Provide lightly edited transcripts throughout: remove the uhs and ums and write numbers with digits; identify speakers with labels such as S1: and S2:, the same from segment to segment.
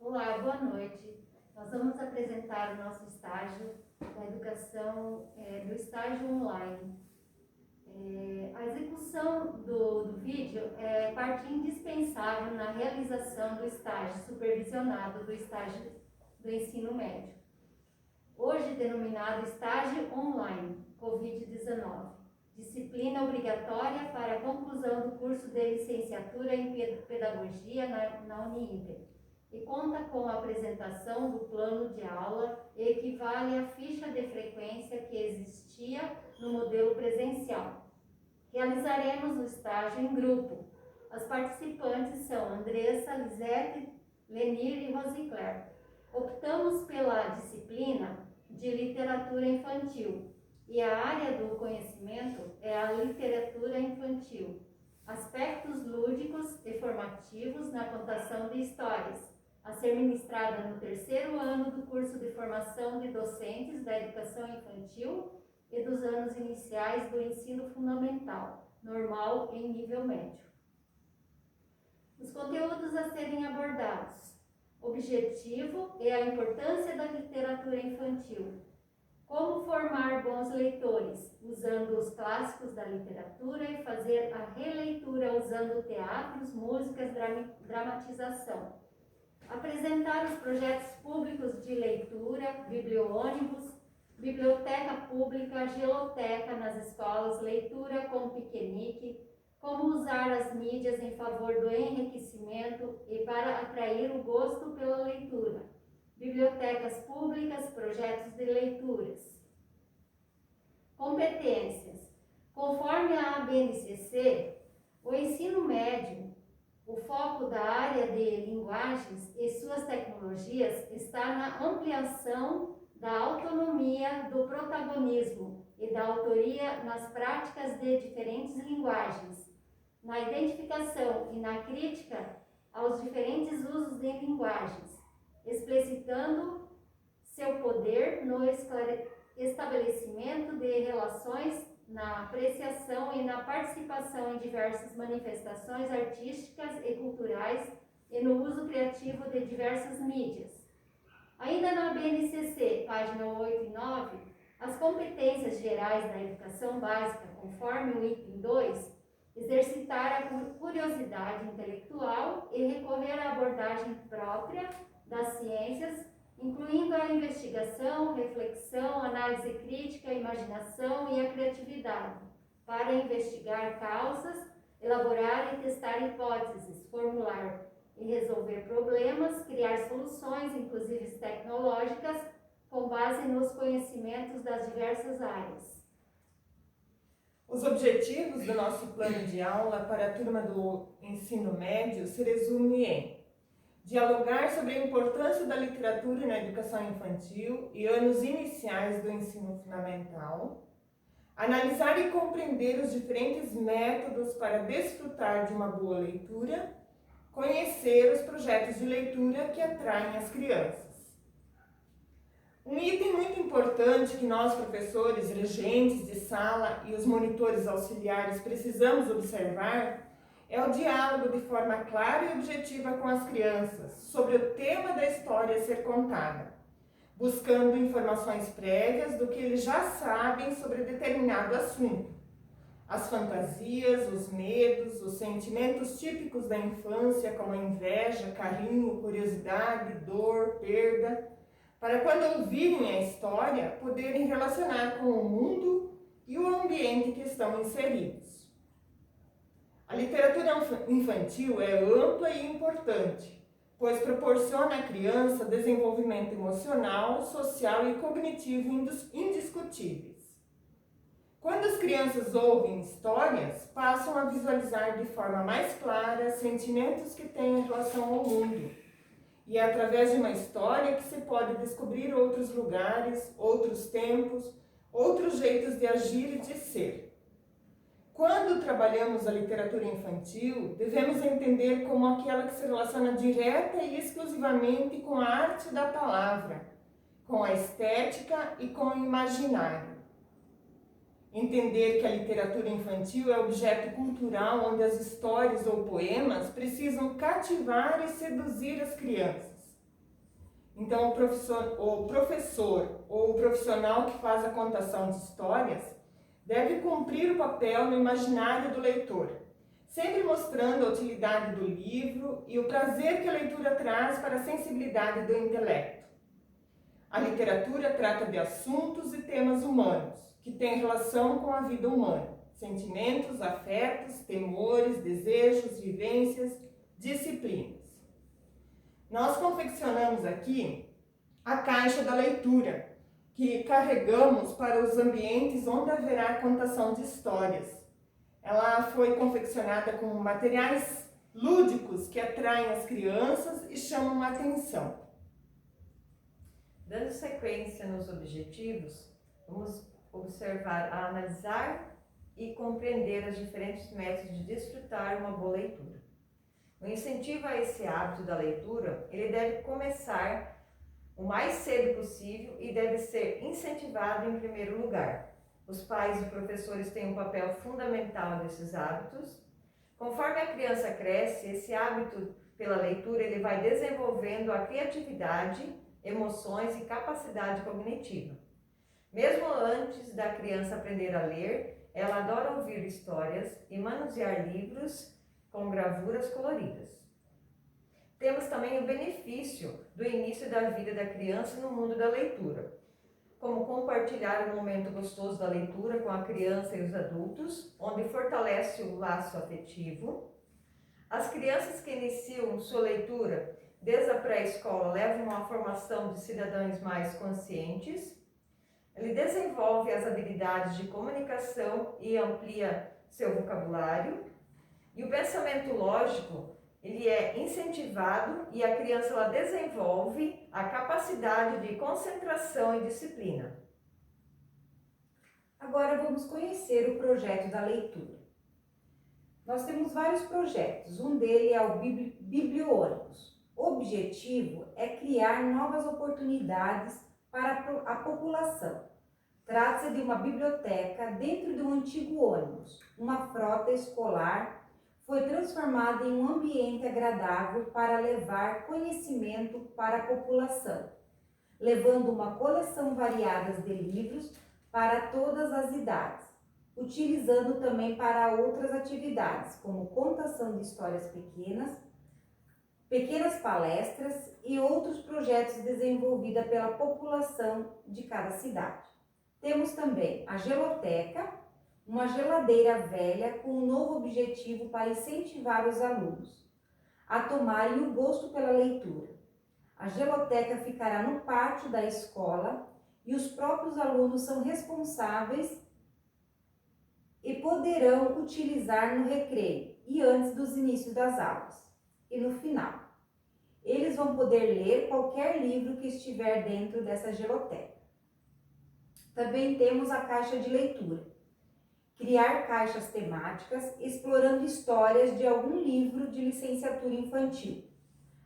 S1: Olá, boa noite. Nós vamos apresentar o nosso estágio da educação, do estágio online. A execução do vídeo é parte indispensável na realização do estágio supervisionado do estágio do ensino médio, hoje denominado estágio online, Covid-19, disciplina obrigatória para a conclusão do curso de licenciatura em pedagogia na Uninter, e conta com a apresentação do plano de aula e equivale à ficha de frequência que existia no modelo presencial. Realizaremos o estágio em grupo. As participantes são Andressa, Lisete, Lenir e Rosicler. Optamos pela disciplina de literatura infantil e a área do conhecimento é a literatura infantil. Aspectos lúdicos e formativos na contação de histórias, a ser ministrada no 3º ano do curso de formação de docentes da educação infantil e dos anos iniciais do ensino fundamental, normal em nível médio. Os conteúdos a serem abordados. Objetivo é a importância da literatura infantil. Como formar bons leitores, usando os clássicos da literatura e fazer a releitura usando teatros, músicas, dramatização. Apresentar os projetos públicos de leitura, bibliônibus, biblioteca pública, geoteca nas escolas, leitura com piquenique, como usar as mídias em favor do enriquecimento e para atrair o gosto pela leitura, bibliotecas públicas, projetos de leituras. Competências. Conforme a ABNCC, o ensino médio, o foco da área de linguagens e suas tecnologias está na ampliação da autonomia, do protagonismo e da autoria nas práticas de diferentes linguagens, na identificação e na crítica aos diferentes usos de linguagens, explicitando seu poder no estabelecimento de relações, na apreciação e na participação em diversas manifestações artísticas e culturais e no uso criativo de diversas mídias. Ainda na BNCC, página 8 e 9, as competências gerais da educação básica, conforme o item 2, exercitar a curiosidade intelectual e recorrer à abordagem própria das ciências, incluindo a investigação, reflexão, análise crítica, imaginação e a criatividade, para investigar causas, elaborar e testar hipóteses, formular e resolver problemas, criar soluções, inclusive tecnológicas, com base nos conhecimentos das diversas áreas.
S2: Os objetivos do nosso plano de aula para a turma do ensino médio se resumem em dialogar sobre a importância da literatura na educação infantil e anos iniciais do ensino fundamental, analisar e compreender os diferentes métodos para desfrutar de uma boa leitura, conhecer os projetos de leitura que atraem as crianças. Um item muito importante que nós, professores, regentes de sala e os monitores auxiliares precisamos observar é o diálogo de forma clara e objetiva com as crianças sobre o tema da história a ser contada, buscando informações prévias do que eles já sabem sobre determinado assunto. As fantasias, os medos, os sentimentos típicos da infância, como a inveja, carinho, curiosidade, dor, perda, para quando ouvirem a história, poderem relacionar com o mundo e o ambiente que estão inseridos. A literatura infantil é ampla e importante, pois proporciona à criança desenvolvimento emocional, social e cognitivo indiscutíveis. Quando as crianças ouvem histórias, passam a visualizar de forma mais clara sentimentos que têm em relação ao mundo. E é através de uma história que se pode descobrir outros lugares, outros tempos, outros jeitos de agir e de ser. Quando trabalhamos a literatura infantil, devemos entender como aquela que se relaciona direta e exclusivamente com a arte da palavra, com a estética e com o imaginário. Entender que a literatura infantil é objeto cultural onde as histórias ou poemas precisam cativar e seduzir as crianças. Então, o professor ou o profissional que faz a contação de histórias deve cumprir o papel no imaginário do leitor, sempre mostrando a utilidade do livro e o prazer que a leitura traz para a sensibilidade do intelecto. A literatura trata de assuntos e temas humanos, que têm relação com a vida humana, sentimentos, afetos, temores, desejos, vivências, disciplinas. Nós confeccionamos aqui a caixa da leitura, que carregamos para os ambientes onde haverá contação de histórias. Ela foi confeccionada com materiais lúdicos que atraem as crianças e chamam a atenção.
S3: Dando sequência nos objetivos, vamos observar, analisar e compreender os diferentes métodos de desfrutar uma boa leitura. O incentivo a esse hábito da leitura, ele deve começar o mais cedo possível e deve ser incentivado em primeiro lugar. Os pais e professores têm um papel fundamental nesses hábitos. Conforme a criança cresce, esse hábito pela leitura ele vai desenvolvendo a criatividade, emoções e capacidade cognitiva. Mesmo antes da criança aprender a ler, ela adora ouvir histórias e manusear livros com gravuras coloridas. Temos também o benefício do início da vida da criança no mundo da leitura, como compartilhar um momento gostoso da leitura com a criança e os adultos, onde fortalece o laço afetivo. As crianças que iniciam sua leitura desde a pré-escola levam a formação de cidadãos mais conscientes. Ele desenvolve as habilidades de comunicação e amplia seu vocabulário. E o pensamento lógico, ele é incentivado e a criança ela desenvolve a capacidade de concentração e disciplina.
S4: Agora vamos conhecer o projeto da leitura. Nós temos vários projetos, um deles é o Bibliônicos. O objetivo é criar novas oportunidades para a população. Trata-se de uma biblioteca dentro de um antigo ônibus, uma frota escolar foi transformada em um ambiente agradável para levar conhecimento para a população, levando uma coleção variada de livros para todas as idades, utilizando também para outras atividades, como contação de histórias pequenas palestras e outros projetos desenvolvidos pela população de cada cidade. Temos também a Geloteca, uma geladeira velha com um novo objetivo para incentivar os alunos a tomarem o gosto pela leitura. A geloteca ficará no pátio da escola e os próprios alunos são responsáveis e poderão utilizar no recreio e antes dos inícios das aulas e no final. Eles vão poder ler qualquer livro que estiver dentro dessa geloteca. Também temos a caixa de leitura. Criar caixas temáticas explorando histórias de algum livro de licenciatura infantil.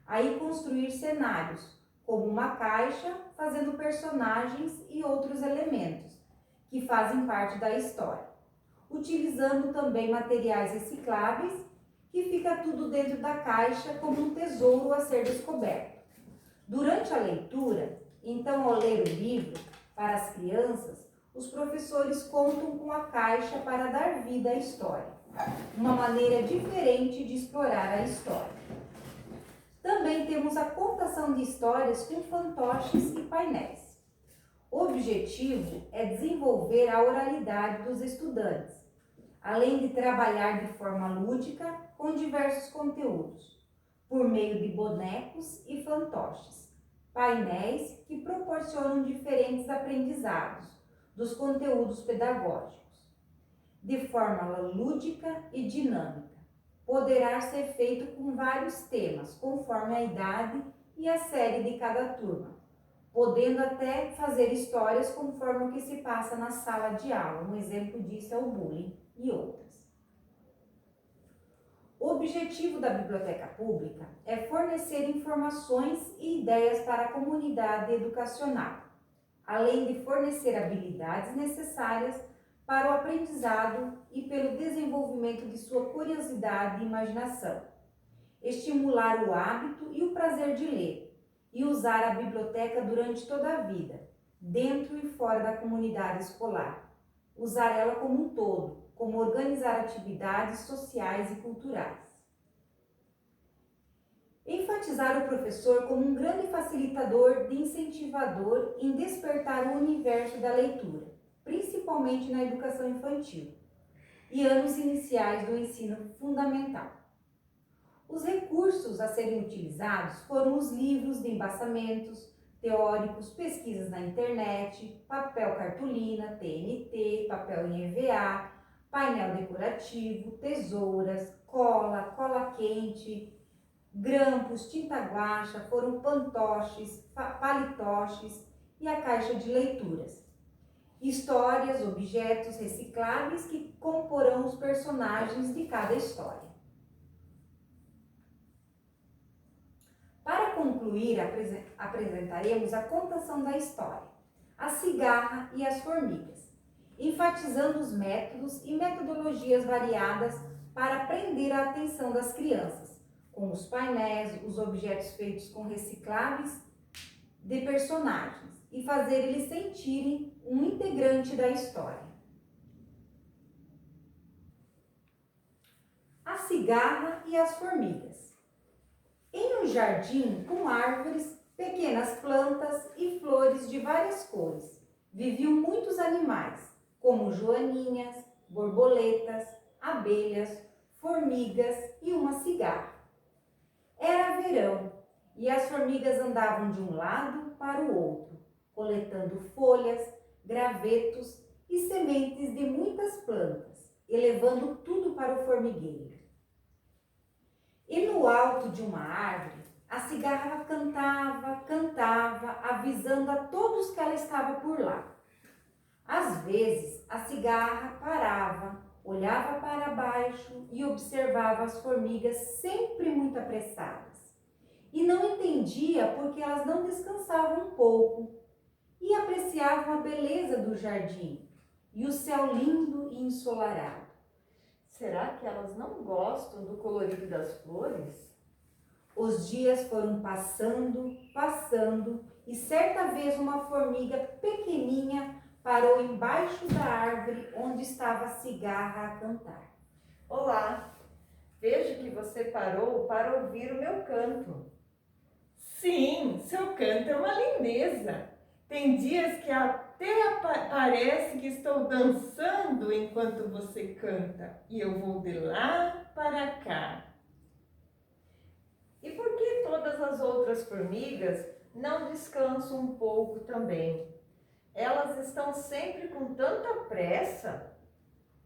S4: Aí construir cenários, como uma caixa fazendo personagens e outros elementos que fazem parte da história. Utilizando também materiais recicláveis, que fica tudo dentro da caixa como um tesouro a ser descoberto. Durante a leitura, então ao ler o livro, para as crianças, os professores contam com a caixa para dar vida à história, uma maneira diferente de explorar a história. Também temos a contação de histórias com fantoches e painéis. O objetivo é desenvolver a oralidade dos estudantes, além de trabalhar de forma lúdica com diversos conteúdos, por meio de bonecos e fantoches, painéis que proporcionam diferentes aprendizados dos conteúdos pedagógicos, de forma lúdica e dinâmica. Poderá ser feito com vários temas, conforme a idade e a série de cada turma, podendo até fazer histórias conforme o que se passa na sala de aula. Um exemplo disso é o bullying e outras. O objetivo da biblioteca pública é fornecer informações e ideias para a comunidade educacional, além de fornecer habilidades necessárias para o aprendizado e pelo desenvolvimento de sua curiosidade e imaginação, estimular o hábito e o prazer de ler, e usar a biblioteca durante toda a vida, dentro e fora da comunidade escolar. Usar ela como um todo, como organizar atividades sociais e culturais. Enfatizar o professor como um grande facilitador e incentivador em despertar o universo da leitura, principalmente na educação infantil e anos iniciais do ensino fundamental. Os recursos a serem utilizados foram os livros de embaçamentos teóricos, pesquisas na internet, papel cartolina, TNT, papel em EVA, painel decorativo, tesouras, cola, cola quente, grampos, tinta guaxa, foram pantoches, palitoches e a caixa de leituras. Histórias, objetos recicláveis que comporão os personagens de cada história. Para concluir, apresentaremos a contação da história, a cigarra e as formigas, enfatizando os métodos e metodologias variadas para prender a atenção das crianças, com os painéis, os objetos feitos com recicláveis de personagens e fazer eles sentirem um integrante da história. A cigarra e as formigas. Em um jardim com árvores, pequenas plantas e flores de várias cores, viviam muitos animais, como joaninhas, borboletas, abelhas, formigas e uma cigarra. Era verão e as formigas andavam de um lado para o outro, coletando folhas, gravetos e sementes de muitas plantas e levando tudo para o formigueiro. E no alto de uma árvore, a cigarra cantava, avisando a todos que ela estava por lá. Às vezes, a cigarra parava, olhava para baixo e observava as formigas sempre muito apressadas. E não entendia por que elas não descansavam um pouco e apreciavam a beleza do jardim e o céu lindo e ensolarado.
S3: Será que elas não gostam do colorido das flores?
S4: Os dias foram passando e certa vez uma formiga pequeninha parou embaixo da árvore onde estava a cigarra a cantar.
S3: Olá, vejo que você parou para ouvir o meu canto.
S2: Sim, seu canto é uma lindeza. Tem dias que até parece que estou dançando enquanto você canta e eu vou de lá para cá.
S3: E por que todas as outras formigas não descansam um pouco também? Elas estão sempre com tanta pressa.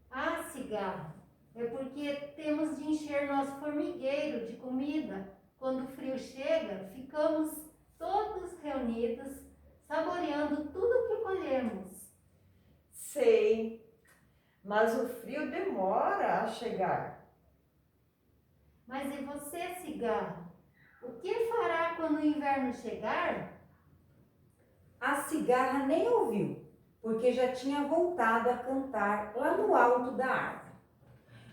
S1: Ah, cigarra, é porque temos de encher nosso formigueiro de comida. Quando o frio chega, ficamos todos reunidos, saboreando tudo que colhemos.
S3: Sei, mas o frio demora a chegar.
S1: Mas e você, cigarra? O que fará quando o inverno chegar?
S4: A cigarra nem ouviu, porque já tinha voltado a cantar lá no alto da árvore.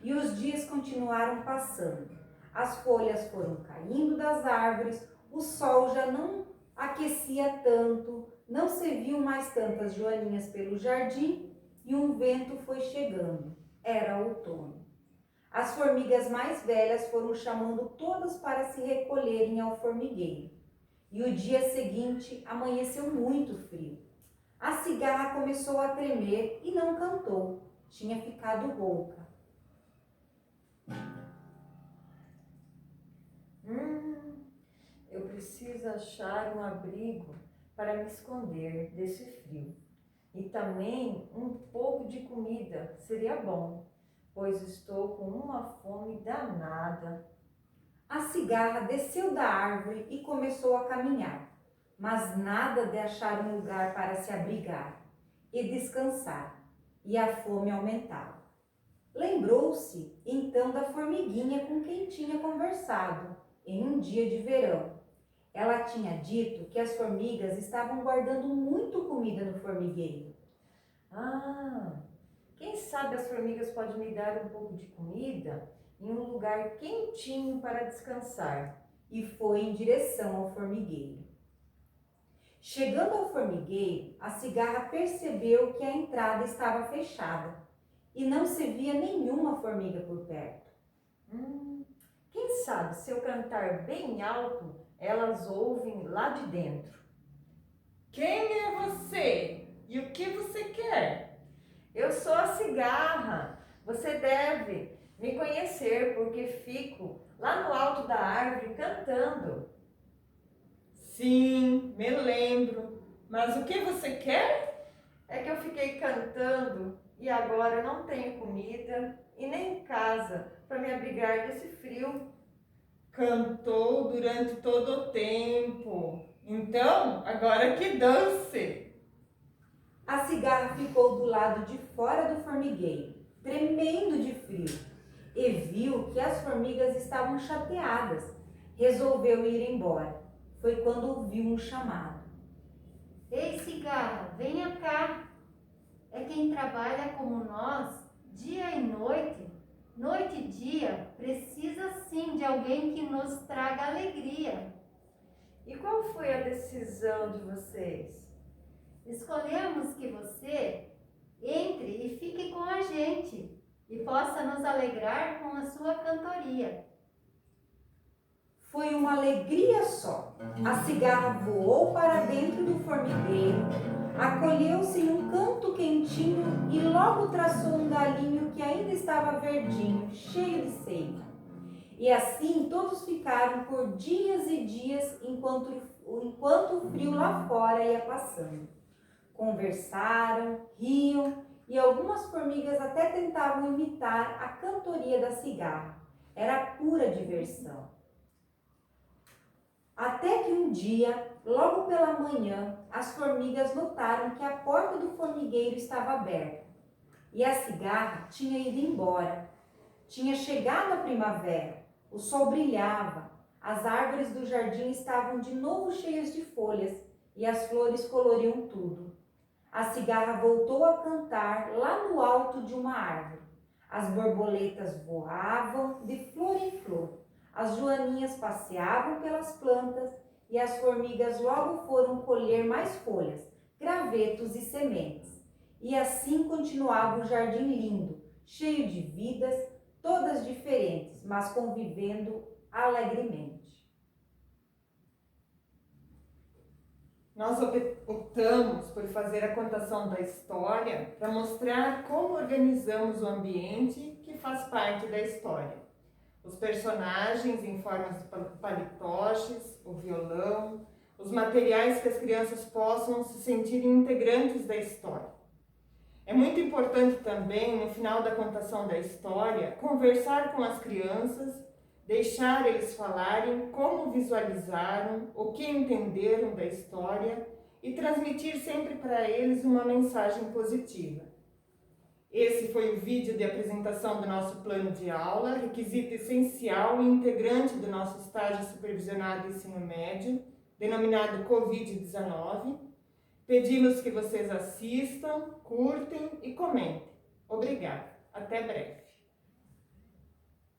S4: E os dias continuaram passando. As folhas foram caindo das árvores, o sol já não aquecia tanto, não se viam mais tantas joaninhas pelo jardim e um vento foi chegando. Era outono. As formigas mais velhas foram chamando todas para se recolherem ao formigueiro. E o dia seguinte amanheceu muito frio. A cigarra começou a tremer e não cantou. Tinha ficado rouca.
S3: Eu preciso achar um abrigo para me esconder desse frio. E também um pouco de comida seria bom, pois estou com uma fome danada.
S4: A cigarra desceu da árvore e começou a caminhar, mas nada de achar um lugar para se abrigar e descansar, e a fome aumentava. Lembrou-se então da formiguinha com quem tinha conversado em um dia de verão. Ela tinha dito que as formigas estavam guardando muito comida no formigueiro.
S3: Ah, quem sabe as formigas podem me dar um pouco de comida em um lugar quentinho para descansar.
S4: E foi em direção ao formigueiro. Chegando ao formigueiro, a cigarra percebeu que a entrada estava fechada e não se via nenhuma formiga por perto.
S3: Quem sabe, se eu cantar bem alto, elas ouvem lá de dentro.
S2: Quem é você? E o que você quer?
S3: Eu sou a cigarra. Você deve me conhecer porque fico lá no alto da árvore cantando.
S2: Sim, me lembro. Mas o que você quer?
S3: É que eu fiquei cantando e agora não tenho comida e nem casa para me abrigar desse frio.
S2: Cantou durante todo o tempo. Então, agora que dance.
S4: A cigarra ficou do lado de fora do formigueiro, tremendo de frio, e viu que as formigas estavam chateadas. Resolveu ir embora. Foi quando ouviu um chamado.
S1: Ei, cigarra, venha cá. É quem trabalha como nós, dia e noite, noite e dia, precisa sim de alguém que nos traga alegria.
S3: E qual foi a decisão de vocês?
S1: Escolhemos que você entre e fique com a gente e possa nos alegrar com a sua cantoria.
S4: Foi uma alegria só. A cigarra voou para dentro do formigueiro, acolheu-se em um canto quentinho e logo traçou um galinho que ainda estava verdinho, cheio de seiva. E assim todos ficaram por dias e dias enquanto o frio lá fora ia passando. Conversaram, riam e algumas formigas até tentavam imitar a cantoria da cigarra. Era pura diversão. Até que um dia, logo pela manhã, as formigas notaram que a porta do formigueiro estava aberta e a cigarra tinha ido embora. Tinha chegado a primavera, o sol brilhava, as árvores do jardim estavam de novo cheias de folhas e as flores coloriam tudo. A cigarra voltou a cantar lá no alto de uma árvore. As borboletas voavam de flor em flor. As joaninhas passeavam pelas plantas e as formigas logo foram colher mais folhas, gravetos e sementes. E assim continuava o jardim lindo, cheio de vidas, todas diferentes, mas convivendo alegremente.
S2: Nós optamos por fazer a contação da história para mostrar como organizamos o ambiente que faz parte da história. Os personagens em formas de palitoches, o violão, os materiais que as crianças possam se sentir integrantes da história. É muito importante também, no final da contação da história, conversar com as crianças, deixar eles falarem como visualizaram, o que entenderam da história e transmitir sempre para eles uma mensagem positiva. Esse foi o vídeo de apresentação do nosso plano de aula, requisito essencial e integrante do nosso estágio supervisionado de ensino médio, denominado Covid-19. Pedimos que vocês assistam, curtem e comentem. Obrigada. Até breve.